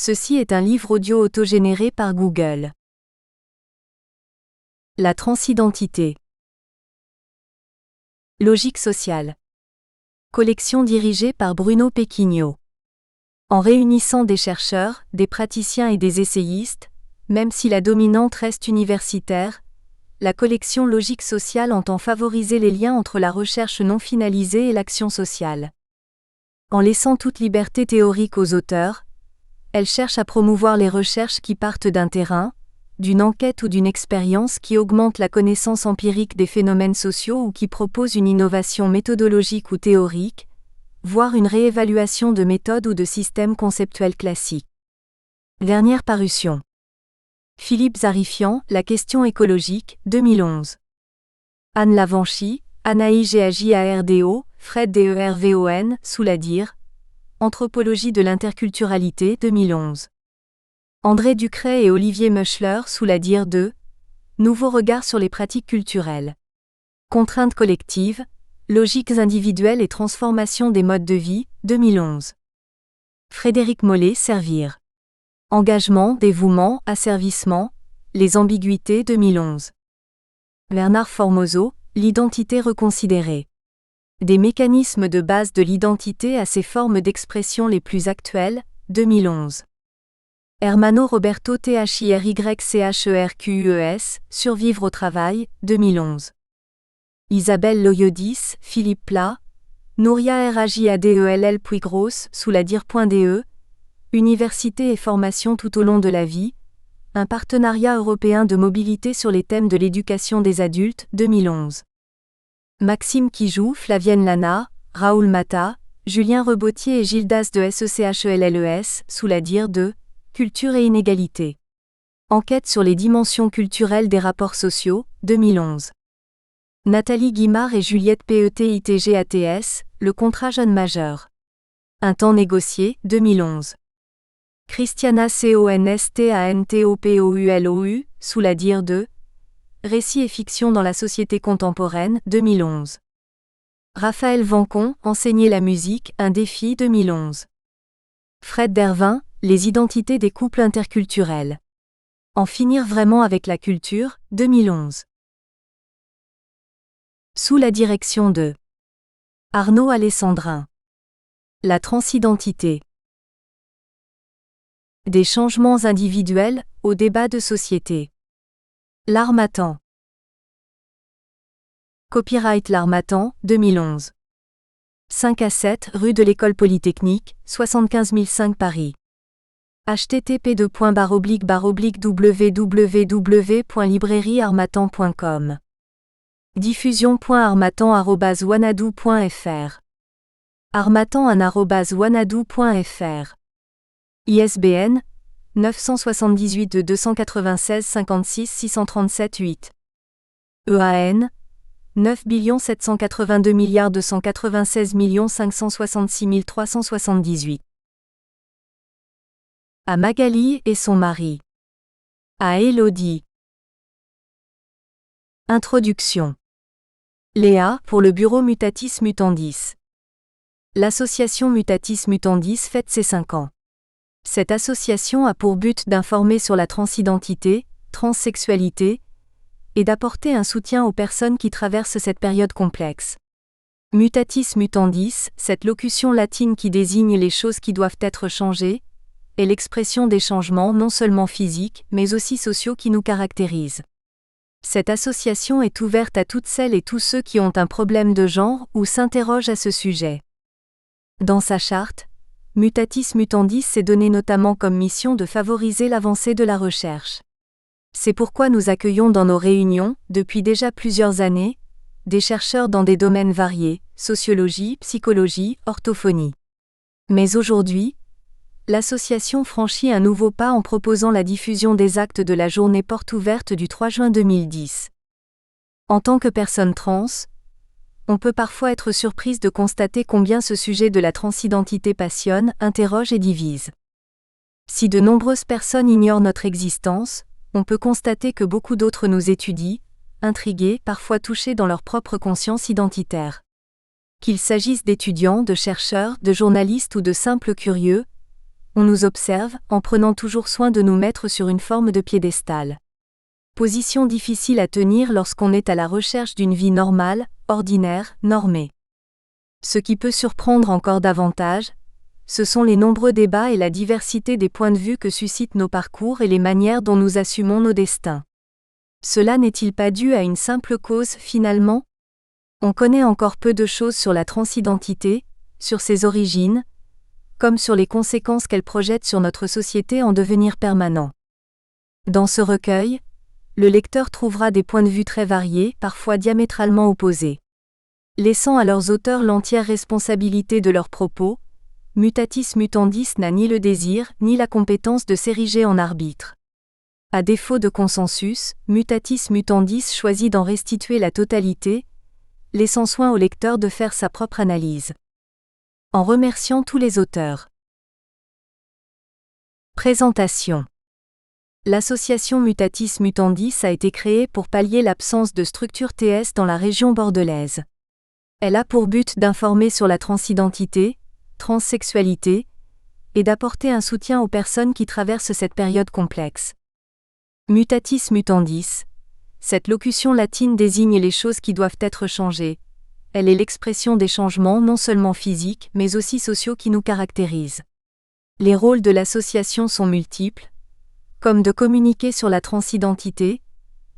Ceci est un livre audio autogénéré par Google. La transidentité. Logique sociale. Collection dirigée par Bruno Pequignot. En réunissant des chercheurs, des praticiens et des essayistes, même si la dominante reste universitaire, la collection Logique sociale entend favoriser les liens entre la recherche non finalisée et l'action sociale. En laissant toute liberté théorique aux auteurs, elle cherche à promouvoir les recherches qui partent d'un terrain, d'une enquête ou d'une expérience qui augmente la connaissance empirique des phénomènes sociaux ou qui propose une innovation méthodologique ou théorique, voire une réévaluation de méthodes ou de systèmes conceptuels classiques. Dernière parution. Philippe Zarifian, La question écologique, 2011. Anne Lavanchy, Anaï Gajardo, Fred Dervon, Souladir, Anthropologie de l'interculturalité, 2011. André Ducret et Olivier Meuchler, Souladir 2, Nouveaux regards sur les pratiques culturelles. Contraintes collectives, logiques individuelles et transformation des modes de vie, 2011. Frédéric Mollet, Servir. Engagement, dévouement, asservissement, les ambiguïtés, 2011. Bernard Formoso, L'identité reconsidérée. Des mécanismes de base de l'identité à ses formes d'expression les plus actuelles, 2011. Hermano Roberto Thyrkycerques, Survivre au travail, 2011. Isabelle Loyodis, Philippe Plat, Nouria Rajadell Puigros, Souladir.de, Université et formation tout au long de la vie, un partenariat européen de mobilité sur les thèmes de l'éducation des adultes, 2011. Maxime Kijou, Flavienne Lana, Raoul Mata, Julien Rebottier et Gildas de SECHELLES, Souladir 2, Culture et inégalité. Enquête sur les dimensions culturelles des rapports sociaux, 2011. Nathalie Guimard et Juliette Petitgats, Le contrat jeune majeur. Un temps négocié, 2011. Christiana Constantopoulou, Souladir 2, Récits et fiction dans la société contemporaine, 2011. Raphaël Vancon, Enseigner la musique, un défi, 2011. Fred Dervin, Les identités des couples interculturels. En finir vraiment avec la culture, 2011. Sous la direction de Arnaud Alessandrin. La transidentité. Des changements individuels au débat de société. L'Harmattan. Copyright L'Harmattan, 2011. 5 à 7 rue de l'École Polytechnique, 75 005 Paris. http://www.librairieharmattan.com. Diffusion.harmattan@wanadoo.fr. harmattan@wanadoo.fr. ISBN 978 296 56 637 8. EAN 9 782 296 566 378. À Magali et son mari. À Élodie. Introduction. Léa, pour le bureau Mutatis Mutandis. L'association Mutatis Mutandis fête ses 5 ans. Cette association a pour but d'informer sur la transidentité, transsexualité, et d'apporter un soutien aux personnes qui traversent cette période complexe. Mutatis mutandis, cette locution latine qui désigne les choses qui doivent être changées, est l'expression des changements non seulement physiques, mais aussi sociaux qui nous caractérisent. Cette association est ouverte à toutes celles et tous ceux qui ont un problème de genre ou s'interrogent à ce sujet. Dans sa charte, Mutatis Mutandis s'est donné notamment comme mission de favoriser l'avancée de la recherche. C'est pourquoi nous accueillons dans nos réunions, depuis déjà plusieurs années, des chercheurs dans des domaines variés, sociologie, psychologie, orthophonie. Mais aujourd'hui, l'association franchit un nouveau pas en proposant la diffusion des actes de la journée porte ouverte du 3 juin 2010. En tant que personne trans, on peut parfois être surprise de constater combien ce sujet de la transidentité passionne, interroge et divise. Si de nombreuses personnes ignorent notre existence, on peut constater que beaucoup d'autres nous étudient, intrigués, parfois touchés dans leur propre conscience identitaire. Qu'il s'agisse d'étudiants, de chercheurs, de journalistes ou de simples curieux, On nous observe, en prenant toujours soin de nous mettre sur une forme de piédestal. Position difficile à tenir lorsqu'on est à la recherche d'une vie normale, ordinaire, normée. Ce qui peut surprendre encore davantage, ce sont les nombreux débats et la diversité des points de vue que suscitent nos parcours et les manières dont nous assumons nos destins. Cela n'est-il pas dû à une simple cause finalement ? On connaît encore peu de choses sur la transidentité, sur ses origines, comme sur les conséquences qu'elle projette sur notre société en devenir permanent. Dans ce recueil, le lecteur trouvera des points de vue très variés, parfois diamétralement opposés. Laissant à leurs auteurs l'entière responsabilité de leurs propos, Mutatis Mutandis n'a ni le désir, ni la compétence de s'ériger en arbitre. À défaut de consensus, Mutatis Mutandis choisit d'en restituer la totalité, laissant soin au lecteur de faire sa propre analyse. En remerciant tous les auteurs. Présentation. L'association Mutatis Mutandis a été créée pour pallier l'absence de structure TS dans la région bordelaise. Elle a pour but d'informer sur la transidentité, transsexualité, et d'apporter un soutien aux personnes qui traversent cette période complexe. Mutatis Mutandis. Cette locution latine désigne les choses qui doivent être changées. Elle est l'expression des changements non seulement physiques mais aussi sociaux qui nous caractérisent. Les rôles de l'association sont multiples, comme de communiquer sur la transidentité,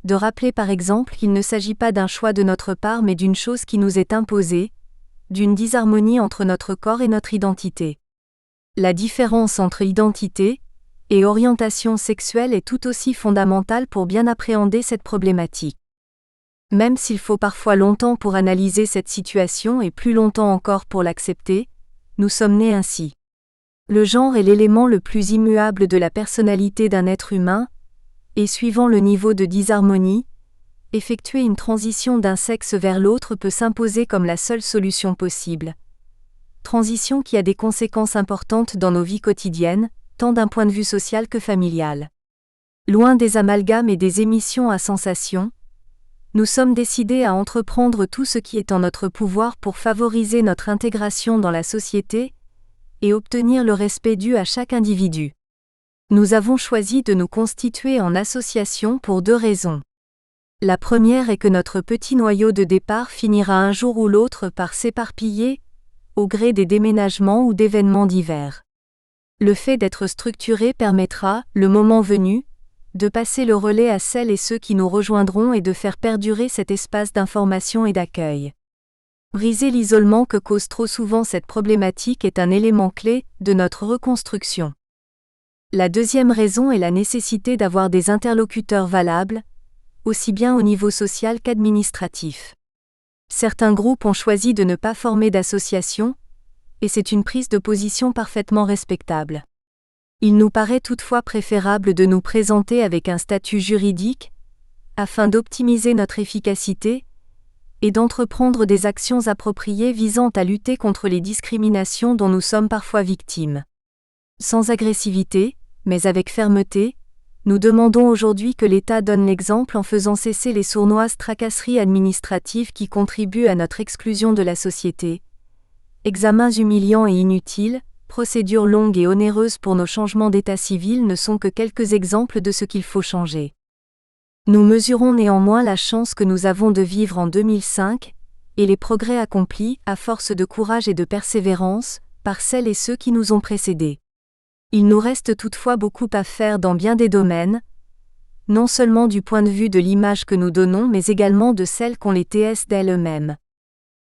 de rappeler par exemple qu'il ne s'agit pas d'un choix de notre part mais d'une chose qui nous est imposée, d'une disharmonie entre notre corps et notre identité. La différence entre identité et orientation sexuelle est tout aussi fondamentale pour bien appréhender cette problématique. Même s'il faut parfois longtemps pour analyser cette situation et plus longtemps encore pour l'accepter, nous sommes nés ainsi. Le genre est l'élément le plus immuable de la personnalité d'un être humain, et suivant le niveau de disharmonie, effectuer une transition d'un sexe vers l'autre peut s'imposer comme la seule solution possible. Transition qui a des conséquences importantes dans nos vies quotidiennes, tant d'un point de vue social que familial. Loin des amalgames et des émissions à sensation, nous sommes décidés à entreprendre tout ce qui est en notre pouvoir pour favoriser notre intégration dans la société et obtenir le respect dû à chaque individu. Nous avons choisi de nous constituer en association pour 2 raisons. La première est que notre petit noyau de départ finira un jour ou l'autre par s'éparpiller, au gré des déménagements ou d'événements divers. Le fait d'être structuré permettra, le moment venu, de passer le relais à celles et ceux qui nous rejoindront et de faire perdurer cet espace d'information et d'accueil. Briser l'isolement que cause trop souvent cette problématique est un élément clé de notre reconstruction. La deuxième raison est la nécessité d'avoir des interlocuteurs valables, aussi bien au niveau social qu'administratif. Certains groupes ont choisi de ne pas former d'association, et c'est une prise de position parfaitement respectable. Il nous paraît toutefois préférable de nous présenter avec un statut juridique, afin d'optimiser notre efficacité, et d'entreprendre des actions appropriées visant à lutter contre les discriminations dont nous sommes parfois victimes. Sans agressivité, mais avec fermeté, nous demandons aujourd'hui que l'État donne l'exemple en faisant cesser les sournoises tracasseries administratives qui contribuent à notre exclusion de la société. Examens humiliants et inutiles, procédures longues et onéreuses pour nos changements d'état civil ne sont que quelques exemples de ce qu'il faut changer. Nous mesurons néanmoins la chance que nous avons de vivre en 2005, et les progrès accomplis, à force de courage et de persévérance, par celles et ceux qui nous ont précédés. Il nous reste toutefois beaucoup à faire dans bien des domaines, non seulement du point de vue de l'image que nous donnons mais également de celle qu'ont les TS d'elles-mêmes.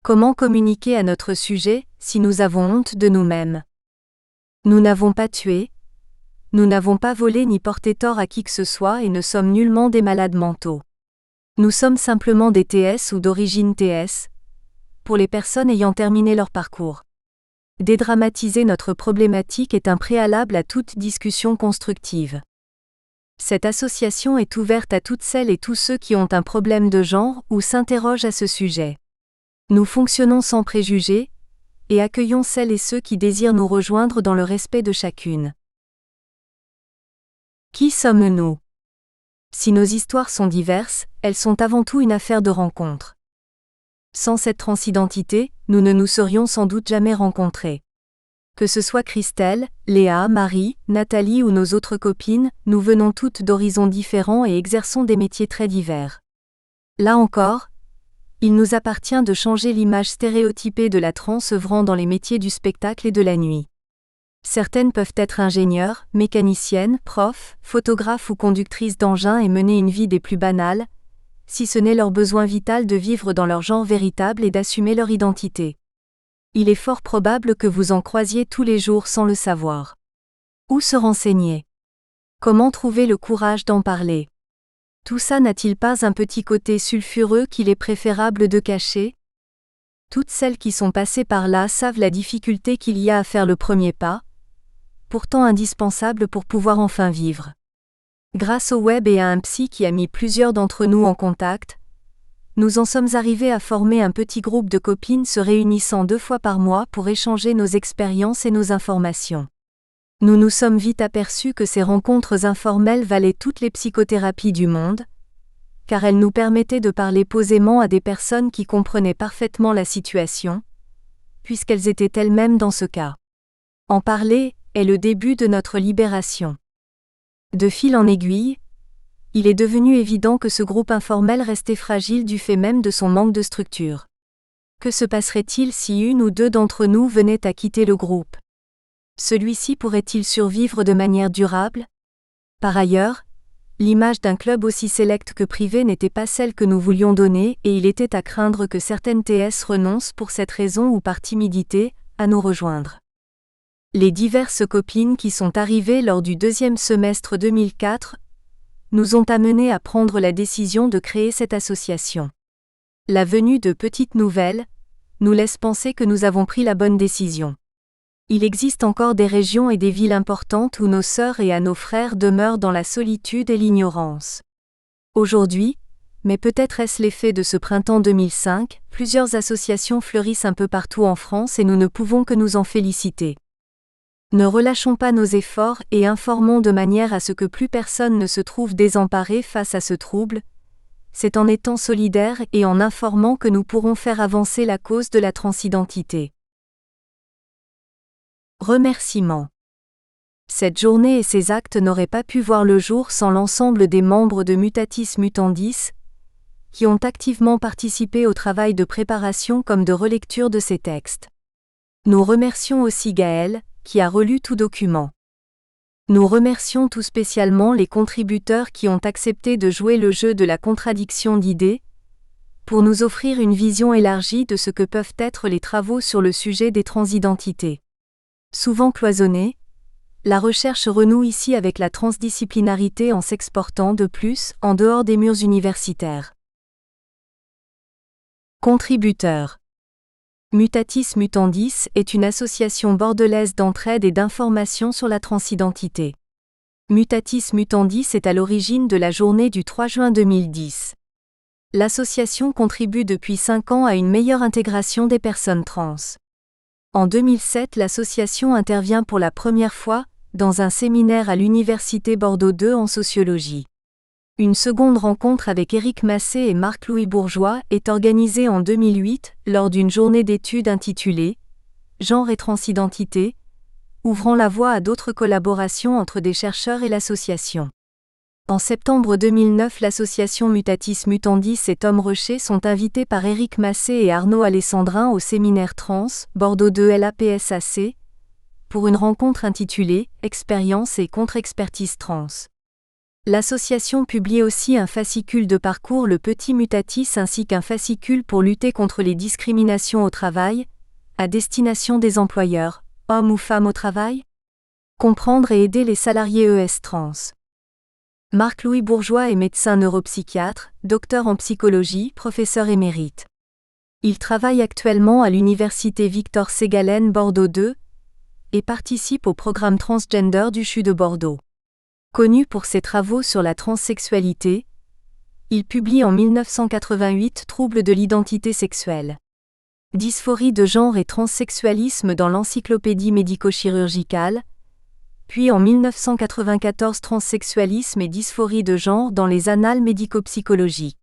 Comment communiquer à notre sujet, si nous avons honte de nous-mêmes ? Nous n'avons pas tué, nous n'avons pas volé ni porté tort à qui que ce soit et ne sommes nullement des malades mentaux. Nous sommes simplement des TS ou d'origine TS, pour les personnes ayant terminé leur parcours. Dédramatiser notre problématique est un préalable à toute discussion constructive. Cette association est ouverte à toutes celles et tous ceux qui ont un problème de genre ou s'interrogent à ce sujet. Nous fonctionnons sans préjugés, et accueillons celles et ceux qui désirent nous rejoindre dans le respect de chacune. Qui sommes-nous ? Si nos histoires sont diverses, elles sont avant tout une affaire de rencontre. Sans cette transidentité, nous ne nous serions sans doute jamais rencontrés. Que ce soit Christelle, Léa, Marie, Nathalie ou nos autres copines, nous venons toutes d'horizons différents et exerçons des métiers très divers. Là encore, il nous appartient de changer l'image stéréotypée de la trans œuvrant dans les métiers du spectacle et de la nuit. Certaines peuvent être ingénieures, mécaniciennes, profs, photographes ou conductrices d'engins et mener une vie des plus banales, si ce n'est leur besoin vital de vivre dans leur genre véritable et d'assumer leur identité. Il est fort probable que vous en croisiez tous les jours sans le savoir. Où se renseigner? Comment trouver le courage d'en parler? Tout ça n'a-t-il pas un petit côté sulfureux qu'il est préférable de cacher? Toutes celles qui sont passées par là savent la difficulté qu'il y a à faire le premier pas, pourtant indispensable pour pouvoir enfin vivre. Grâce au web et à un psy qui a mis plusieurs d'entre nous en contact, nous en sommes arrivés à former un petit groupe de copines se réunissant 2 fois par mois pour échanger nos expériences et nos informations. Nous nous sommes vite aperçus que ces rencontres informelles valaient toutes les psychothérapies du monde, car elles nous permettaient de parler posément à des personnes qui comprenaient parfaitement la situation, puisqu'elles étaient elles-mêmes dans ce cas. En parler est le début de notre libération. De fil en aiguille, il est devenu évident que ce groupe informel restait fragile du fait même de son manque de structure. Que se passerait-il si une ou deux d'entre nous venaient à quitter le groupe? Celui-ci pourrait-il survivre de manière durable? Par ailleurs, l'image d'un club aussi sélect que privé n'était pas celle que nous voulions donner et il était à craindre que certaines TS renoncent pour cette raison ou par timidité, à nous rejoindre. Les diverses copines qui sont arrivées lors du 2e semestre 2004 nous ont amenés à prendre la décision de créer cette association. La venue de Petites Nouvelles nous laisse penser que nous avons pris la bonne décision. Il existe encore des régions et des villes importantes où nos sœurs et nos frères demeurent dans la solitude et l'ignorance. Aujourd'hui, mais peut-être est-ce l'effet de ce printemps 2005, plusieurs associations fleurissent un peu partout en France et nous ne pouvons que nous en féliciter. Ne relâchons pas nos efforts et informons de manière à ce que plus personne ne se trouve désemparé face à ce trouble. C'est en étant solidaires et en informant que nous pourrons faire avancer la cause de la transidentité. Remerciements. Cette journée et ces actes n'auraient pas pu voir le jour sans l'ensemble des membres de Mutatis Mutandis, qui ont activement participé au travail de préparation comme de relecture de ces textes. Nous remercions aussi Gaëlle, qui a relu tout document. Nous remercions tout spécialement les contributeurs qui ont accepté de jouer le jeu de la contradiction d'idées, pour nous offrir une vision élargie de ce que peuvent être les travaux sur le sujet des transidentités. Souvent cloisonnée, la recherche renoue ici avec la transdisciplinarité en s'exportant de plus en dehors des murs universitaires. Contributeurs. Mutatis Mutandis est une association bordelaise d'entraide et d'information sur la transidentité. Mutatis Mutandis est à l'origine de la journée du 3 juin 2010. L'association contribue depuis 5 ans à une meilleure intégration des personnes trans. En 2007, l'association intervient pour la première fois dans un séminaire à l'Université Bordeaux II en sociologie. Une seconde rencontre avec Éric Massé et Marc-Louis Bourgeois est organisée en 2008 lors d'une journée d'études intitulée « Genre et transidentité », ouvrant la voie à d'autres collaborations entre des chercheurs et l'association. En septembre 2009, l'association Mutatis Mutandis et Tom Rocher sont invités par Éric Massé et Arnaud Alessandrin au séminaire Trans, Bordeaux 2 LAPSAC, pour une rencontre intitulée « Expérience et contre-expertise trans ». L'association publie aussi un fascicule de parcours Le Petit Mutatis ainsi qu'un fascicule pour lutter contre les discriminations au travail, à destination des employeurs, hommes ou femmes au travail. Comprendre et aider les salariés ES trans. Marc-Louis Bourgeois est médecin neuropsychiatre, docteur en psychologie, professeur émérite. Il travaille actuellement à l'université Victor Ségalen Bordeaux 2 et participe au programme transgender du CHU de Bordeaux. Connu pour ses travaux sur la transsexualité, il publie en 1988 Troubles de l'identité sexuelle. Dysphorie de genre et transsexualisme dans l'encyclopédie médico-chirurgicale, puis en 1994 Transsexualisme et dysphorie de genre dans les Annales médico-psychologiques.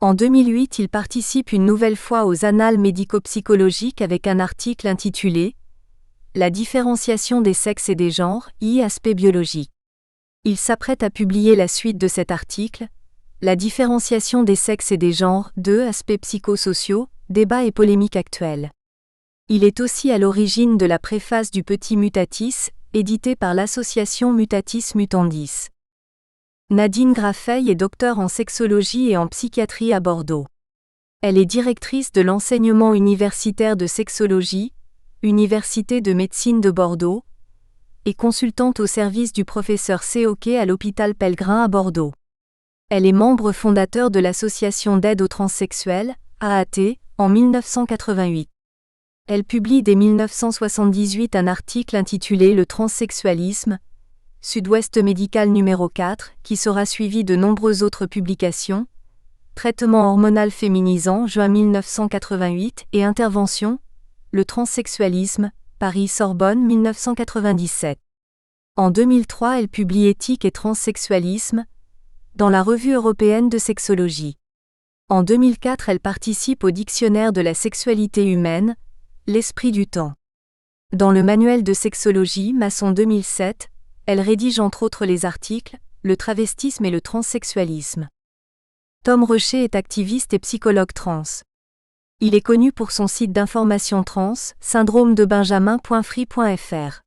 En 2008, il participe une nouvelle fois aux Annales médico-psychologiques avec un article intitulé « La différenciation des sexes et des genres, I. Aspect biologique. Il s'apprête à publier la suite de cet article, La différenciation des sexes et des genres, 2. Aspects psychosociaux, débats et polémiques actuels. Il est aussi à l'origine de la préface du Petit Mutatis, édité par l'association Mutatis Mutandis. Nadine Graffey est docteure en sexologie et en psychiatrie à Bordeaux. Elle est directrice de l'enseignement universitaire de sexologie, Université de médecine de Bordeaux, et consultante au service du professeur Seoké à l'hôpital Pellegrin à Bordeaux. Elle est membre fondateur de l'association d'aide aux transsexuels, AAT, en 1988. Elle publie dès 1978 un article intitulé Le transsexualisme, Sud-Ouest médical numéro 4, qui sera suivi de nombreuses autres publications, Traitement hormonal féminisant, juin 1988, et Intervention, Le transsexualisme, Paris-Sorbonne 1997. En 2003, elle publie Éthique et transsexualisme, dans la Revue européenne de sexologie. En 2004, elle participe au Dictionnaire de la sexualité humaine, L'esprit du temps. Dans le Manuel de sexologie, Masson 2007, elle rédige entre autres les articles Le travestisme et le transsexualisme. Tom Rocher est activiste et psychologue trans. Il est connu pour son site d'information trans, syndromedebenjamin.free.fr.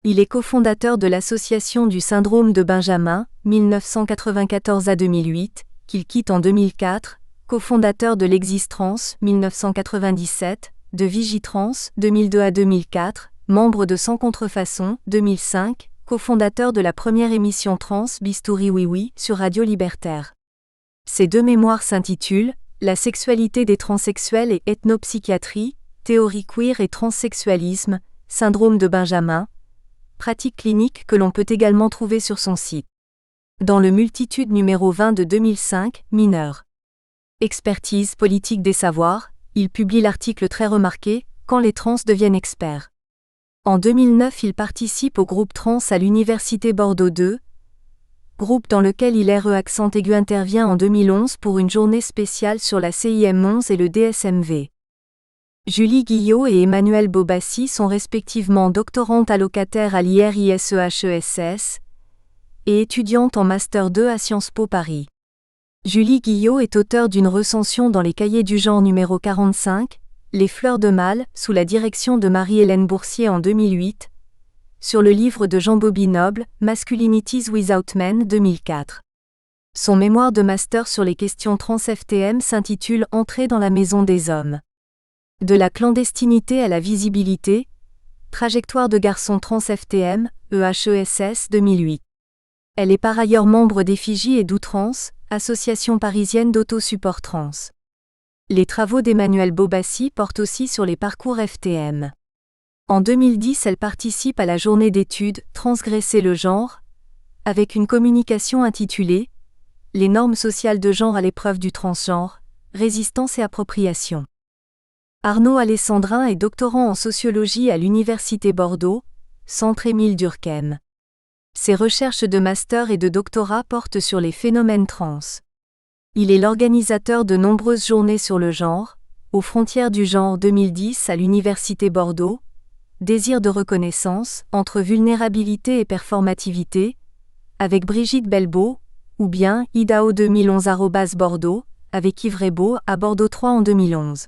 Il est cofondateur de l'association du syndrome de Benjamin, 1994 à 2008, qu'il quitte en 2004, cofondateur de l'Existrans, 1997, de Vigitrans, 2002 à 2004, membre de Sans Contrefaçon, 2005, cofondateur de la première émission trans Bistouri Oui Oui sur Radio Libertaire. Ces deux mémoires s'intitulent La sexualité des transsexuels et ethnopsychiatrie, théorie queer et transsexualisme, syndrome de Benjamin, pratique clinique que l'on peut également trouver sur son site. Dans le Multitude numéro 20 de 2005, mineur. Expertise politique des savoirs, il publie l'article très remarqué « Quand les trans deviennent experts ». En 2009, il participe au groupe trans à l'Université Bordeaux 2, groupe dans lequel il accent aigu intervient en 2011 pour une journée spéciale sur la CIM11 et le DSMV. Julie Guillot et Emmanuelle Bobassi sont respectivement doctorantes allocataires à l'IRISEHESS et étudiantes en Master 2 à Sciences Po Paris. Julie Guillot est auteure d'une recension dans les Cahiers du genre numéro 45, Les fleurs de mal, sous la direction de Marie-Hélène Boursier en 2008, sur le livre de Jean-Bobby Noble, Masculinities Without Men 2004. Son mémoire de master sur les questions trans-FTM s'intitule Entrée dans la maison des hommes. De la clandestinité à la visibilité, Trajectoire de garçon trans-FTM, EHESS 2008. Elle est par ailleurs membre d'Effigie et d'Outrans, association parisienne d'autosupport trans. Les travaux d'Emmanuelle Bobassi portent aussi sur les parcours FTM. En 2010, elle participe à la journée d'études Transgresser le genre, avec une communication intitulée Les normes sociales de genre à l'épreuve du transgenre, résistance et appropriation. Arnaud Alessandrin est doctorant en sociologie à l'Université Bordeaux, Centre Émile Durkheim. Ses recherches de master et de doctorat portent sur les phénomènes trans. Il est l'organisateur de nombreuses journées sur le genre, aux frontières du genre 2010 à l'Université Bordeaux, Désir de reconnaissance, entre vulnérabilité et performativité, avec Brigitte Belbeau, ou bien IDAO 2011 @Bordeaux, avec Yves Rebaud à Bordeaux 3 en 2011.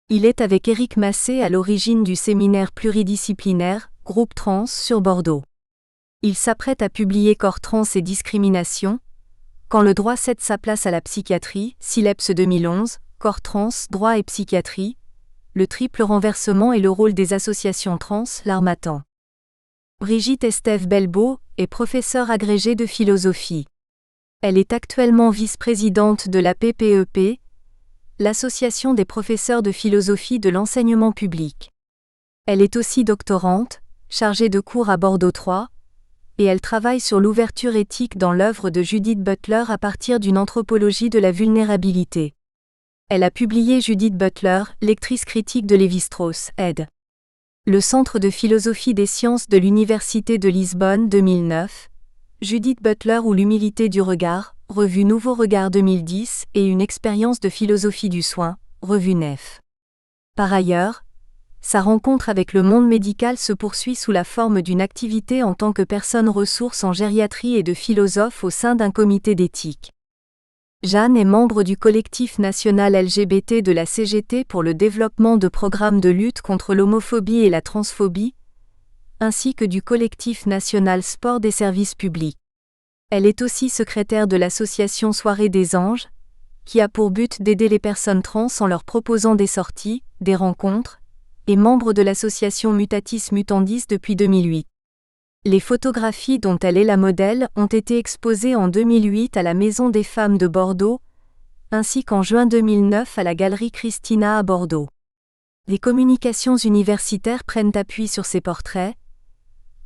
Il est avec Éric Massé à l'origine du séminaire pluridisciplinaire, Groupe Trans sur Bordeaux. Il s'apprête à publier Corps trans et discrimination, Quand le droit cède sa place à la psychiatrie, Sileps 2011, Corps trans, droit et psychiatrie, le triple renversement et le rôle des associations trans, l'Harmattan. Brigitte Estève Belbeau est professeure agrégée de philosophie. Elle est actuellement vice-présidente de la PPEP, l'Association des professeurs de philosophie de l'enseignement public. Elle est aussi doctorante, chargée de cours à Bordeaux 3, et elle travaille sur l'ouverture éthique dans l'œuvre de Judith Butler à partir d'une anthropologie de la vulnérabilité. Elle a publié Judith Butler, lectrice critique de Lévi-Strauss, ed. Le Centre de philosophie des sciences de l'Université de Lisbonne 2009, Judith Butler ou l'humilité du regard, revue Nouveau Regard 2010 et une expérience de philosophie du soin, revue Nef. Par ailleurs, Sa rencontre avec le monde médical se poursuit sous la forme d'une activité en tant que personne ressource en gériatrie et de philosophe au sein d'un comité d'éthique. Jeanne est membre du collectif national LGBT de la CGT pour le développement de programmes de lutte contre l'homophobie et la transphobie, ainsi que du collectif national sport des services publics. Elle est aussi secrétaire de l'association Soirée des Anges, qui a pour but d'aider les personnes trans en leur proposant des sorties, des rencontres, et membre de l'association Mutatis Mutandis depuis 2008. Les photographies dont elle est la modèle ont été exposées en 2008 à la Maison des Femmes de Bordeaux, ainsi qu'en juin 2009 à la Galerie Christina à Bordeaux. Les communications universitaires prennent appui sur ces portraits.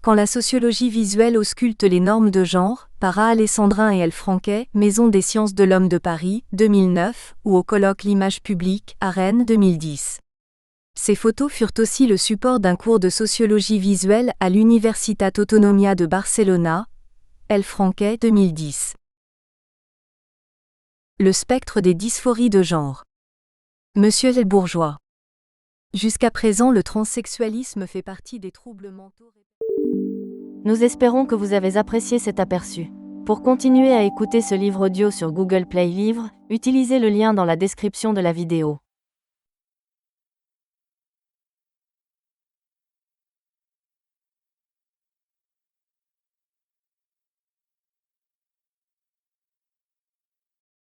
Quand la sociologie visuelle ausculte les normes de genre, par A. Alessandrin et L. Franquet, Maison des sciences de l'homme de Paris, 2009, ou au colloque L'image publique, à Rennes, 2010. Ces photos furent aussi le support d'un cours de sociologie visuelle à l'Universitat Autonomia de Barcelona, L. Franquet, 2010. Le spectre des dysphories de genre. Monsieur L. Bourgeois. Jusqu'à présent, le transsexualisme fait partie des troubles mentaux. Nous espérons que vous avez apprécié cet aperçu. Pour continuer à écouter ce livre audio sur Google Play Livres, utilisez le lien dans la description de la vidéo.